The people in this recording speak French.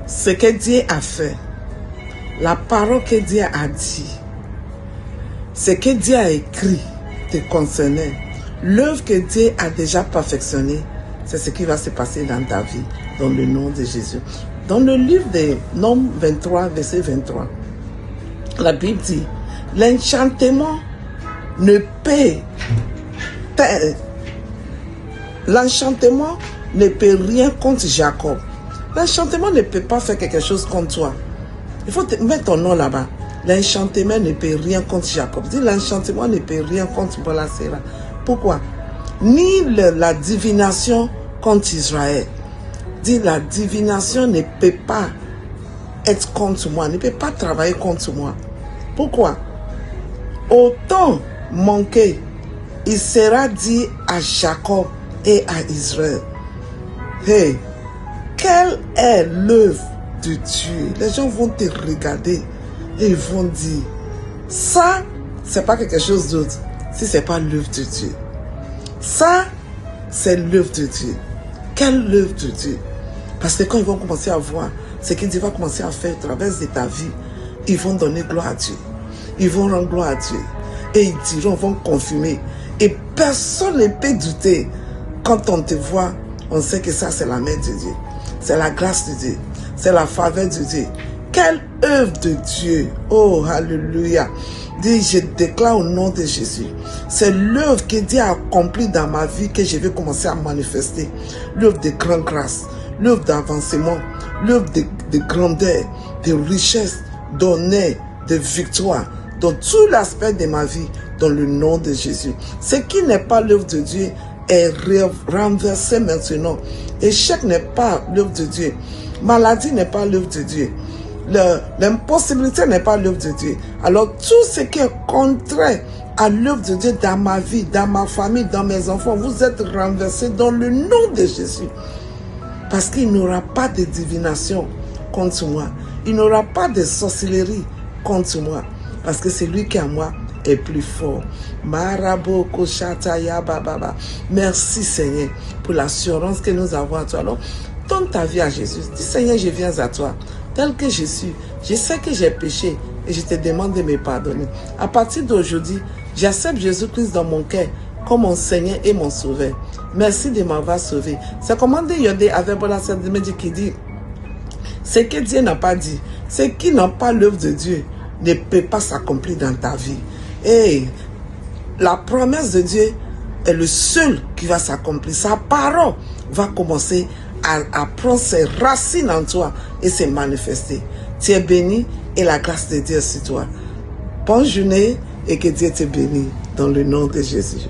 ce que Dieu a fait, la parole que Dieu a dit, ce que Dieu a écrit te concernait, l'œuvre que Dieu a déjà perfectionnée, c'est ce qui va se passer dans ta vie, dans le nom de Jésus. Dans le livre de Nombres 23, verset 23, la Bible dit, l'enchantement ne peut rien contre Jacob. L'enchantement ne peut pas faire quelque chose contre toi. Il faut mettre ton nom là-bas. L'enchantement ne peut rien contre Jacob. Dis, l'enchantement ne peut rien contre Bolasera. Pourquoi? Ni la divination contre Israël. Dis, la divination ne peut pas être contre moi, ne peut pas travailler contre moi. Pourquoi? Autant manqué, il sera dit à Jacob et à Israël. Hey, quelle est l'œuvre de Dieu? Les gens vont te regarder et ils vont dire, ça, c'est pas quelque chose d'autre si c'est pas l'œuvre de Dieu. Ça, c'est l'œuvre de Dieu. Quelle œuvre de Dieu? Parce que quand ils vont commencer à voir ce que Dieu va commencer à faire à travers de ta vie, ils vont donner gloire à Dieu. Ils vont rendre gloire à Dieu. Et ils diront, vont confirmer. Et personne ne peut douter. Quand on te voit, on sait que ça, c'est la main de Dieu. C'est la grâce de Dieu. C'est la faveur de Dieu. Quelle œuvre de Dieu. Oh, alléluia. Dis, je déclare au nom de Jésus. C'est l'œuvre que Dieu a accomplie dans ma vie que je vais commencer à manifester. L'œuvre de grande grâce. L'œuvre d'avancement. L'œuvre de grandeur, de richesse, d'honneur, de victoire. Dans tout l'aspect de ma vie, dans le nom de Jésus. Ce qui n'est pas l'œuvre de Dieu est renversé maintenant. Échec n'est pas l'œuvre de Dieu. Maladie n'est pas l'œuvre de Dieu. L'impossibilité n'est pas l'œuvre de Dieu. Alors tout ce qui est contraire à l'œuvre de Dieu dans ma vie, dans ma famille, dans mes enfants, vous êtes renversés dans le nom de Jésus. Parce qu'il n'y aura pas de divination contre moi. Il n'y aura pas de sorcellerie contre moi. Parce que celui qui est à moi est plus fort. Merci Seigneur pour l'assurance que nous avons à toi. Alors, donne ta vie à Jésus. Dis Seigneur, je viens à toi. Tel que je suis, je sais que j'ai péché et je te demande de me pardonner. À partir d'aujourd'hui, j'accepte Jésus-Christ dans mon cœur comme mon Seigneur et mon Sauveur. Merci de m'avoir sauvé. C'est comment Yodé avec Bolasera qui dit, ce que Dieu n'a pas dit, ce qui n'a pas l'œuvre de Dieu, ne peut pas s'accomplir dans ta vie. Et la promesse de Dieu est le seul qui va s'accomplir. Sa parole va commencer à prendre ses racines en toi et se manifester. Tu es béni et la grâce de Dieu sur toi. Bonne journée et que Dieu te bénisse dans le nom de Jésus.